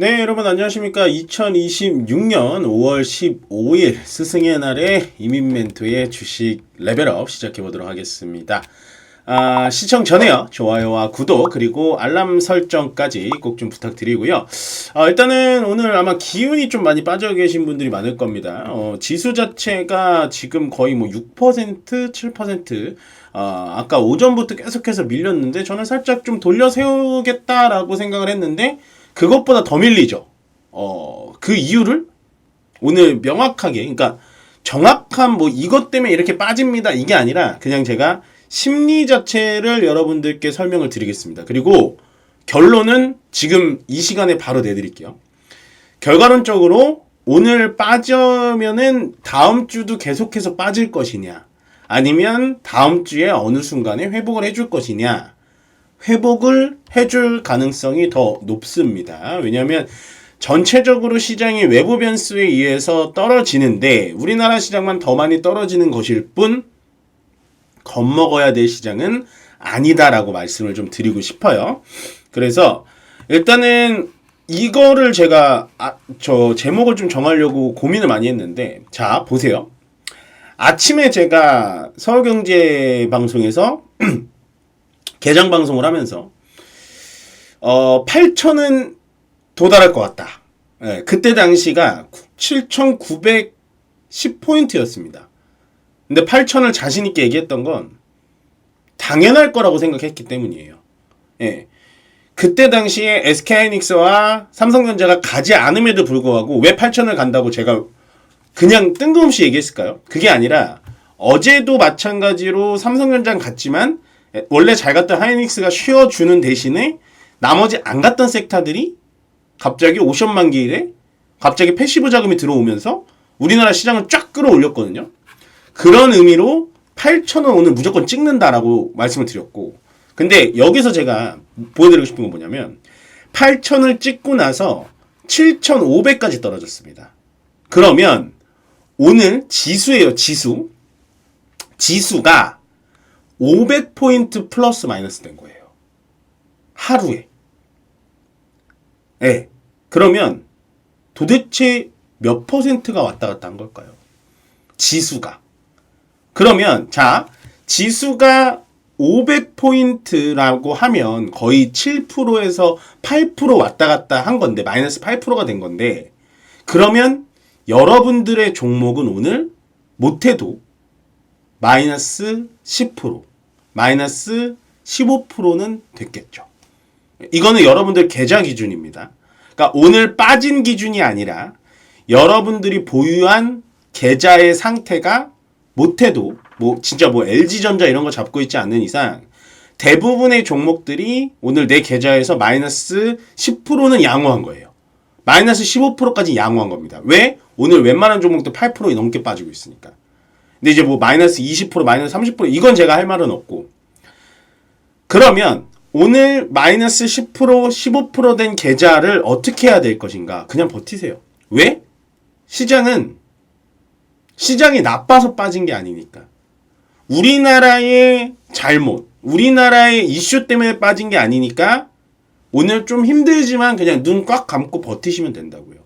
네, 여러분 안녕하십니까. 2026년 5월 15일 스승의 날에 이민 멘토의 주식 레벨업 시작해 보도록 하겠습니다. 시청 전에요. 좋아요와 구독 그리고 알람 설정까지 꼭 좀 부탁드리고요. 일단은 오늘 아마 기운이 좀 많이 빠져 계신 분들이 많을 겁니다. 지수 자체가 지금 거의 뭐 6%, 7%, 아까 오전부터 계속해서 밀렸는데 저는 살짝 좀 돌려 세우겠다라고 생각을 했는데 그것보다 더 밀리죠. 그 이유를 오늘 명확하게, 그러니까 정확한 뭐 이것 때문에 이렇게 빠집니다. 이게 아니라 그냥 제가 심리 자체를 여러분들께 설명을 드리겠습니다. 그리고 결론은 지금 이 시간에 바로 내드릴게요. 결과론적으로 오늘 빠져면은 다음 주도 계속해서 빠질 것이냐, 아니면 다음 주에 어느 순간에 회복을 해줄 것이냐, 회복을 해줄 가능성이 더 높습니다. 왜냐하면 전체적으로 시장이 외부 변수에 의해서 떨어지는데 우리나라 시장만 더 많이 떨어지는 것일 뿐 겁먹어야 될 시장은 아니다라고 말씀을 좀 드리고 싶어요. 그래서 일단은 이거를 제가 저 제목을 좀 정하려고 고민을 많이 했는데, 자 보세요. 아침에 제가 서울경제방송에서 개장 방송을 하면서 8,000은 도달할 것 같다. 네, 그때 당시가 7,910포인트였습니다. 근데 8,000을 자신 있게 얘기했던 건 당연할 거라고 생각했기 때문이에요. 네, 그때 당시에 SK하이닉스와 삼성전자가 가지 않음에도 불구하고 왜 8,000을 간다고 제가 그냥 뜬금없이 얘기했을까요? 그게 아니라 어제도 마찬가지로 삼성전자는 갔지만 원래 잘 갔던 하이닉스가 쉬어주는 대신에 나머지 안 갔던 섹터들이 갑자기 오션 만기일에 갑자기 패시브 자금이 들어오면서 우리나라 시장을 쫙 끌어올렸거든요. 그런 의미로 8,000원 오늘 무조건 찍는다라고 말씀을 드렸고, 근데 여기서 제가 보여드리고 싶은 건 뭐냐면 8,000을 찍고 나서 7,500까지 떨어졌습니다. 그러면 오늘 지수예요. 지수가 500포인트 플러스 마이너스 된 거예요. 하루에. 네. 그러면 도대체 몇 퍼센트가 왔다 갔다 한 걸까요? 지수가. 그러면 자, 지수가 500포인트라고 하면 거의 7%에서 8% 왔다 갔다 한 건데, 마이너스 8%가 된 건데, 그러면 여러분들의 종목은 오늘 못해도 마이너스 10%, 마이너스 15%는 됐겠죠. 이거는 여러분들 계좌 기준입니다. 그러니까 오늘 빠진 기준이 아니라 여러분들이 보유한 계좌의 상태가 못해도 진짜 LG전자 이런 거 잡고 있지 않는 이상 대부분의 종목들이 오늘 내 계좌에서 마이너스 10%는 양호한 거예요. 마이너스 15%까지 양호한 겁니다. 왜? 오늘 웬만한 종목도 8% 넘게 빠지고 있으니까. 근데 이제 마이너스 20%, 마이너스 30% 이건 제가 할 말은 없고. 그러면 오늘 마이너스 10%, 15% 된 계좌를 어떻게 해야 될 것인가? 그냥 버티세요. 왜? 시장이 나빠서 빠진 게 아니니까. 우리나라의 잘못, 우리나라의 이슈 때문에 빠진 게 아니니까 오늘 좀 힘들지만 그냥 눈 꽉 감고 버티시면 된다고요.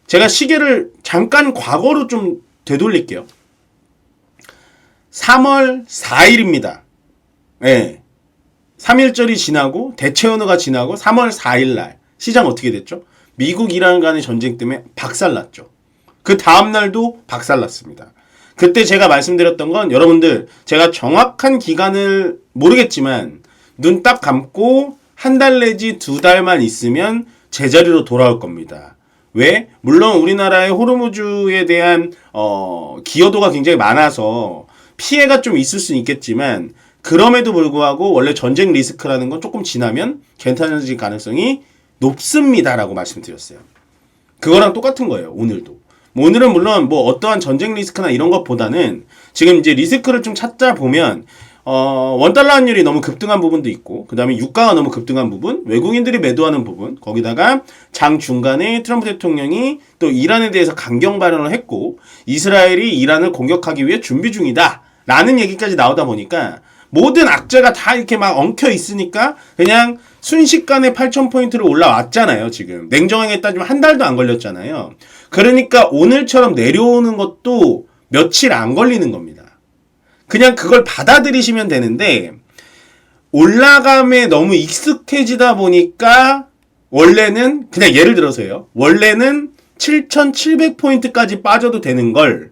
제가 시계를 잠깐 과거로 좀 되돌릴게요. 3월 4일입니다. 네. 3일절이 지나고 대체연휴가 지나고 3월 4일 날 시장 어떻게 됐죠? 미국 이란 간의 전쟁 때문에 박살났죠. 그 다음 날도 박살났습니다. 그때 제가 말씀드렸던 건 여러분들 제가 정확한 기간을 모르겠지만 눈 딱 감고 한 달 내지 2달만 있으면 제자리로 돌아올 겁니다. 왜? 물론 우리나라의 호르무즈에 대한 기여도가 굉장히 많아서 피해가 좀 있을 수는 있겠지만 그럼에도 불구하고 원래 전쟁 리스크라는 건 조금 지나면 괜찮아질 가능성이 높습니다라고 말씀드렸어요. 그거랑 똑같은 거예요. 오늘도. 오늘은 물론 어떠한 전쟁 리스크나 이런 것보다는 지금 이제 리스크를 좀 찾다 보면 원달러 환율이 너무 급등한 부분도 있고, 그 다음에 유가가 너무 급등한 부분, 외국인들이 매도하는 부분, 거기다가 장 중간에 트럼프 대통령이 또 이란에 대해서 강경 발언을 했고 이스라엘이 이란을 공격하기 위해 준비 중이다 라는 얘기까지 나오다 보니까 모든 악재가 다 이렇게 막 엉켜 있으니까 그냥 순식간에 8,000포인트로 올라왔잖아요, 지금. 냉정하게 따지면 한 달도 안 걸렸잖아요. 그러니까 오늘처럼 내려오는 것도 며칠 안 걸리는 겁니다. 그냥 그걸 받아들이시면 되는데, 올라감에 너무 익숙해지다 보니까, 원래는, 그냥 예를 들어서요. 원래는 7,700포인트까지 빠져도 되는 걸,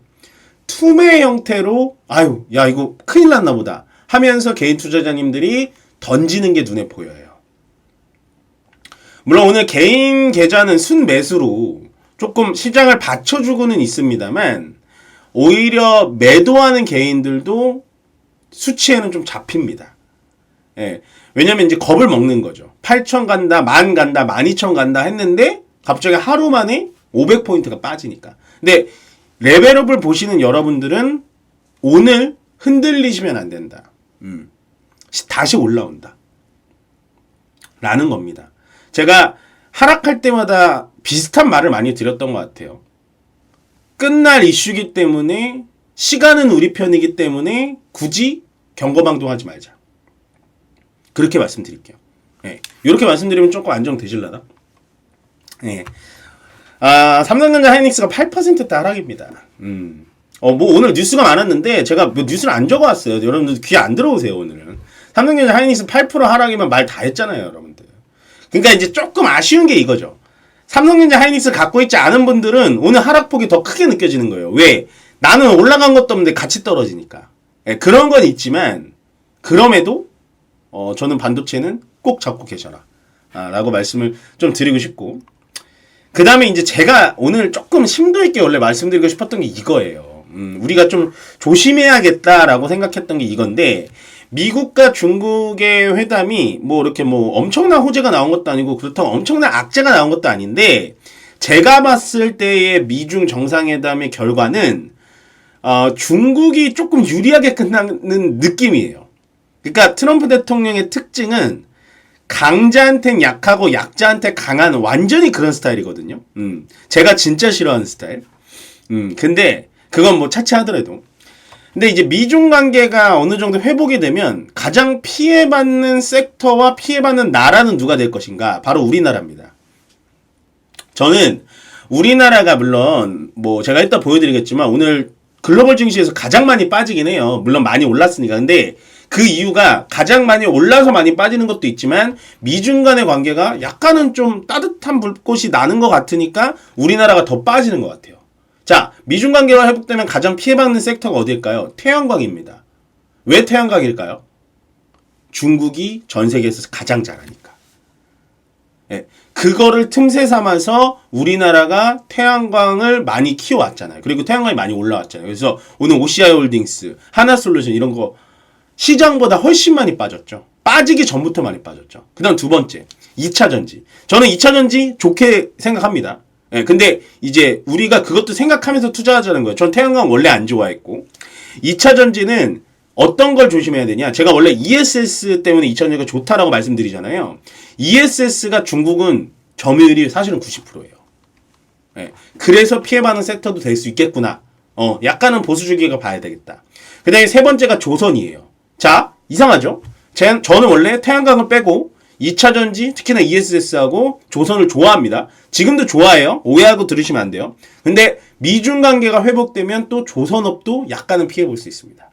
투매 형태로, 아유, 야, 이거 큰일 났나 보다. 하면서 개인 투자자님들이 던지는 게 눈에 보여요. 물론 오늘 개인 계좌는 순매수로 조금 시장을 받쳐주고는 있습니다만, 오히려 매도하는 개인들도 수치에는 좀 잡힙니다. 예. 왜냐면 이제 겁을 먹는 거죠. 8,000 간다, 10,000 간다, 12,000 간다 했는데 갑자기 하루 만에 500포인트가 빠지니까. 근데 레벨업을 보시는 여러분들은 오늘 흔들리시면 안 된다. 다시 올라온다. 라는 겁니다. 제가 하락할 때마다 비슷한 말을 많이 드렸던 것 같아요. 끝날 이슈기 때문에, 시간은 우리 편이기 때문에 굳이 경거망동하지 말자. 그렇게 말씀드릴게요. 예. 이렇게 말씀드리면 조금 안정되실라나? 예. 삼성전자 하이닉스가 8%대 하락입니다. 뭐 오늘 뉴스가 많았는데 제가 뭐 뉴스를 안 적어왔어요. 여러분들 귀 안 들어오세요, 오늘은. 삼성전자 하이닉스 8% 하락이면 말 다 했잖아요, 여러분들. 그러니까 이제 조금 아쉬운 게 이거죠. 삼성전자 하이닉스 갖고 있지 않은 분들은 오늘 하락폭이 더 크게 느껴지는 거예요. 왜? 나는 올라간 것도 없는데 같이 떨어지니까. 예, 그런 건 있지만, 그럼에도 저는 반도체는 꼭 잡고 계셔라. 라고 말씀을 좀 드리고 싶고. 그 다음에 이제 제가 오늘 조금 심도 있게 원래 말씀드리고 싶었던 게 이거예요. 우리가 좀 조심해야겠다라고 생각했던 게 이건데, 미국과 중국의 회담이 뭐 이렇게 뭐 엄청난 호재가 나온 것도 아니고 그렇다고 엄청난 악재가 나온 것도 아닌데, 제가 봤을 때의 미중 정상회담의 결과는 중국이 조금 유리하게 끝나는 느낌이에요. 그러니까 트럼프 대통령의 특징은 강자한텐 약하고 약자한테 강한 완전히 그런 스타일이거든요. 제가 진짜 싫어하는 스타일. 근데 그건 뭐 차치하더라도. 근데 이제 미중 관계가 어느 정도 회복이 되면 가장 피해받는 섹터와 피해받는 나라는 누가 될 것인가? 바로 우리나라입니다. 저는 우리나라가 물론 뭐 제가 이따 보여드리겠지만 오늘 글로벌 증시에서 가장 많이 빠지긴 해요. 물론 많이 올랐으니까. 근데 그 이유가 가장 많이 올라서 많이 빠지는 것도 있지만 미중 간의 관계가 약간은 좀 따뜻한 불꽃이 나는 것 같으니까 우리나라가 더 빠지는 것 같아요. 자, 미중 관계가 회복되면 가장 피해받는 섹터가 어딜까요? 태양광입니다. 왜 태양광일까요? 중국이 전 세계에서 가장 잘하니까. 예, 그거를 틈새 삼아서 우리나라가 태양광을 많이 키워왔잖아요. 그리고 태양광이 많이 올라왔잖아요. 그래서 오늘 OCI 홀딩스, 하나솔루션 이런 거 시장보다 훨씬 많이 빠졌죠. 빠지기 전부터 많이 빠졌죠. 그 다음 두 번째, 2차전지. 저는 2차전지 좋게 생각합니다. 예, 근데 이제 우리가 그것도 생각하면서 투자하자는 거예요. 전 태양광 원래 안 좋아했고. 2차전지는 어떤 걸 조심해야 되냐. 제가 원래 ESS 때문에 2차전지가 좋다라고 말씀드리잖아요. ESS가 중국은 점유율이 사실은 90%예요. 예, 그래서 피해받는 섹터도 될 수 있겠구나. 약간은 보수주기가 봐야 되겠다. 그 다음에 세 번째가 조선이에요. 자, 이상하죠? 저는 원래 태양광을 빼고 2차전지, 특히나 ESS하고 조선을 좋아합니다. 지금도 좋아해요. 오해하고 들으시면 안 돼요. 근데 미중 관계가 회복되면 또 조선업도 약간은 피해 볼 수 있습니다.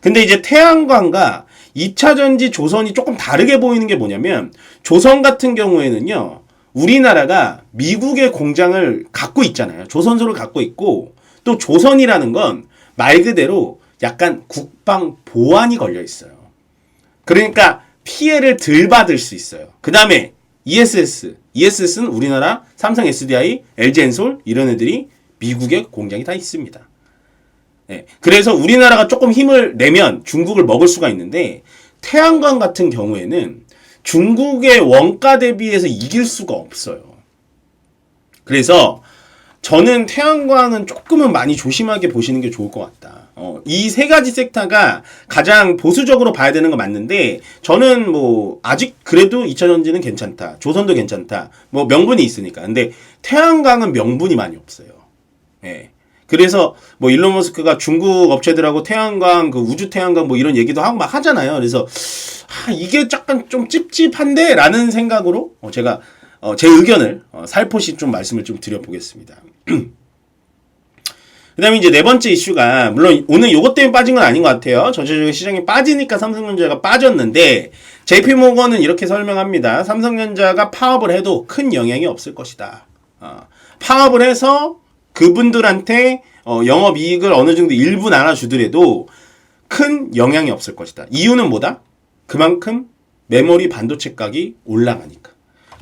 근데 이제 태양광과 2차전지 조선이 조금 다르게 보이는 게 뭐냐면, 조선 같은 경우에는요, 우리나라가 미국의 공장을 갖고 있잖아요. 조선소를 갖고 있고, 또 조선이라는 건 말 그대로 약간 국방 보안이 걸려 있어요. 그러니까 피해를 덜 받을 수 있어요. 그 다음에 ESS는 우리나라 삼성 SDI, LG엔솔 이런 애들이 미국의 공장이 다 있습니다. 네, 그래서 우리나라가 조금 힘을 내면 중국을 먹을 수가 있는데, 태양광 같은 경우에는 중국의 원가 대비해서 이길 수가 없어요. 그래서 저는 태양광은 조금은 많이 조심하게 보시는 게 좋을 것 같다. 이 세 가지 섹터가 가장 보수적으로 봐야 되는 거 맞는데, 저는 뭐 아직 그래도 2차전지는 괜찮다, 조선도 괜찮다, 뭐 명분이 있으니까. 근데 태양광은 명분이 많이 없어요. 예. 그래서 뭐 일론 머스크가 중국 업체들하고 태양광, 그 우주 태양광 뭐 이런 얘기도 하고 막 하잖아요. 그래서 이게 약간 좀 찝찝한데 라는 생각으로 제가 제 의견을 살포시 좀 말씀을 좀 드려보겠습니다. 그 다음에 이제 네 번째 이슈가, 물론 오늘 요것 때문에 빠진 건 아닌 것 같아요. 전체적인 시장이 빠지니까 삼성전자가 빠졌는데, JP모건은 이렇게 설명합니다. 삼성전자가 파업을 해도 큰 영향이 없을 것이다. 파업을 해서 그분들한테 영업이익을 어느 정도 일부 나눠주더라도 큰 영향이 없을 것이다. 이유는 뭐다? 그만큼 메모리 반도체 가격이 올라가니까.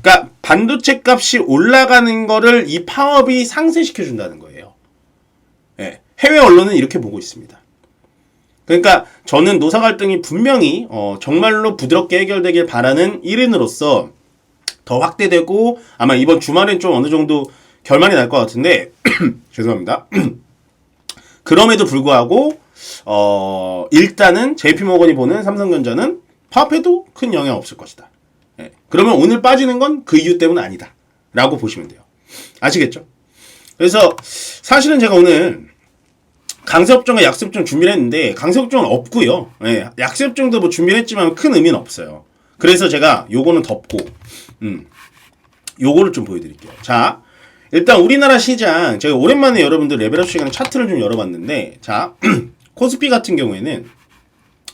그러니까 반도체 값이 올라가는 거를 이 파업이 상쇄시켜준다는 거예요. 네, 해외 언론은 이렇게 보고 있습니다. 그러니까 저는 노사 갈등이 분명히 정말로 부드럽게 해결되길 바라는 1인으로서 더 확대되고 아마 이번 주말엔 좀 어느 정도 결말이 날 것 같은데 죄송합니다. 그럼에도 불구하고 일단은 JP모건이 보는 삼성전자는 파업해도 큰 영향 없을 것이다. 네, 그러면 오늘 빠지는 건 그 이유 때문 아니다 라고 보시면 돼요. 아시겠죠? 그래서 사실은 제가 오늘 강세업종과 약세업종 준비를 했는데 강세업종은 없고요. 네, 약세업종도 뭐 준비를 했지만 큰 의미는 없어요. 그래서 제가 요거는 덮고 요거를 좀 보여드릴게요. 자, 일단 우리나라 시장 제가 오랜만에 여러분들 레벨업 시간에 차트를 좀 열어봤는데 자 코스피 같은 경우에는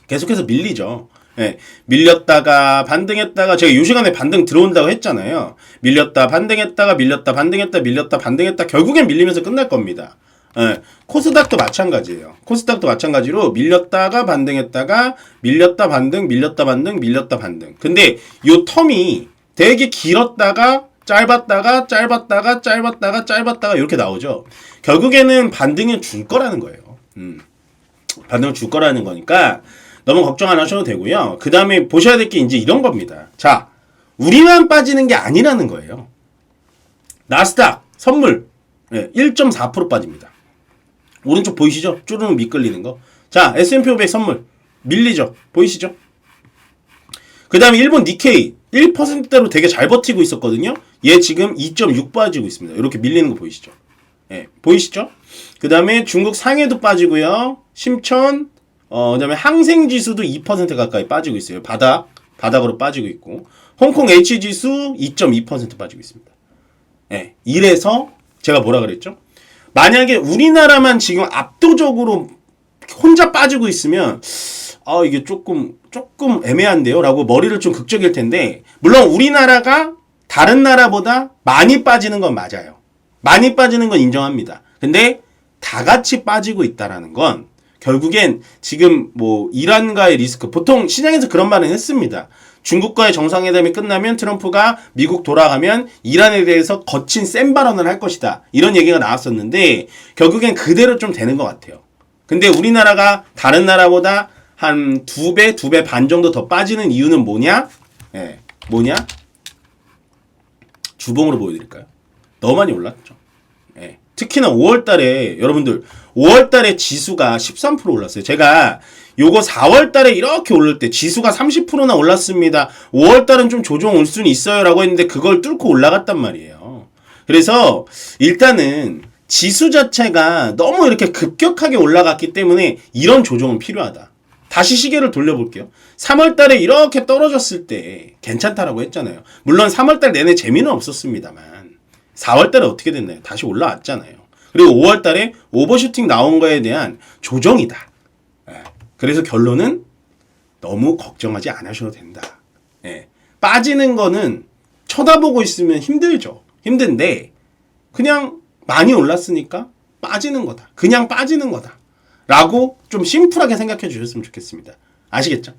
계속해서 밀리죠. 네, 밀렸다가 반등했다가 제가 요 시간에 반등 들어온다고 했잖아요. 밀렸다 반등했다가 밀렸다 반등했다 밀렸다 반등했다 결국엔 밀리면서 끝날 겁니다. 네, 코스닥도 마찬가지예요. 코스닥도 마찬가지로 밀렸다가 반등했다가 밀렸다 반등 밀렸다 반등 밀렸다 반등. 근데 요 텀이 되게 길었다가 짧았다가 짧았다가 짧았다가 짧았다가 이렇게 나오죠. 결국에는 반등을 줄 거라는 거예요. 반등을 줄 거라는 거니까 너무 걱정 안 하셔도 되고요. 그 다음에 보셔야 될 게 이제 이런 겁니다. 자, 우리만 빠지는 게 아니라는 거예요. 나스닥 선물 1.4% 빠집니다. 오른쪽 보이시죠? 쭈루룩 미끌리는 거. 자, S&P 500 선물 밀리죠? 보이시죠? 그 다음에 일본 니케이 1%대로 되게 잘 버티고 있었거든요. 얘 지금 2.6 빠지고 있습니다. 이렇게 밀리는 거 보이시죠? 예, 보이시죠? 그 다음에 중국 상해도 빠지고요. 심천, 그 다음에 항생지수도 2% 가까이 빠지고 있어요. 바닥으로 빠지고 있고. 홍콩 H지수 2.2% 빠지고 있습니다. 예, 이래서 제가 뭐라 그랬죠? 만약에 우리나라만 지금 압도적으로 혼자 빠지고 있으면 이게 조금 애매한데요? 라고 머리를 좀 극적일 텐데 물론 우리나라가 다른 나라보다 많이 빠지는 건 맞아요. 많이 빠지는 건 인정합니다. 근데 다 같이 빠지고 있다라는 건 결국엔 지금 뭐 이란과의 리스크 보통 시장에서 그런 말은 했습니다. 중국과의 정상회담이 끝나면 트럼프가 미국 돌아가면 이란에 대해서 거친 센 발언을 할 것이다. 이런 얘기가 나왔었는데 결국엔 그대로 좀 되는 것 같아요. 근데 우리나라가 다른 나라보다 한 2배, 2배 반 정도 더 빠지는 이유는 뭐냐? 예, 뭐냐? 주봉으로 보여드릴까요? 너무 많이 올랐죠. 예. 특히나 5월달에 여러분들 5월달에 지수가 13% 올랐어요. 제가 요거 4월달에 이렇게 오를 때 지수가 30%나 올랐습니다. 5월달은 좀 조정 올 수는 있어요라고 했는데 그걸 뚫고 올라갔단 말이에요. 그래서 일단은 지수 자체가 너무 이렇게 급격하게 올라갔기 때문에 이런 조정은 필요하다. 다시 시계를 돌려볼게요. 3월달에 이렇게 떨어졌을 때 괜찮다라고 했잖아요. 물론 3월달 내내 재미는 없었습니다만 4월달에 어떻게 됐나요? 다시 올라왔잖아요. 그리고 5월달에 오버슈팅 나온 거에 대한 조정이다. 그래서 결론은 너무 걱정하지 않으셔도 된다. 빠지는 거는 쳐다보고 있으면 힘들죠. 힘든데 그냥 많이 올랐으니까 빠지는 거다. 그냥 빠지는 거다. 라고 좀 심플하게 생각해 주셨으면 좋겠습니다. 아시겠죠?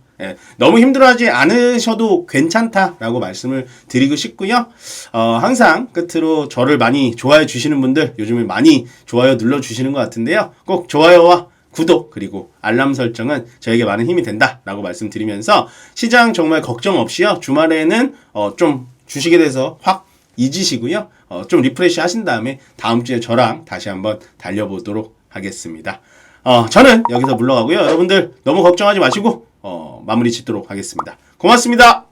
너무 힘들어하지 않으셔도 괜찮다라고 말씀을 드리고 싶고요. 항상 끝으로 저를 많이 좋아해 주시는 분들 요즘에 많이 좋아요 눌러주시는 것 같은데요. 꼭 좋아요와 구독 그리고 알람 설정은 저에게 많은 힘이 된다라고 말씀드리면서 시장 정말 걱정 없이요. 주말에는 좀 주식에 대해서 확 잊으시고요. 좀 리프레시 하신 다음에 다음 주에 저랑 다시 한번 달려보도록 하겠습니다. 저는 여기서 물러가고요. 여러분들 너무 걱정하지 마시고 마무리 짓도록 하겠습니다. 고맙습니다.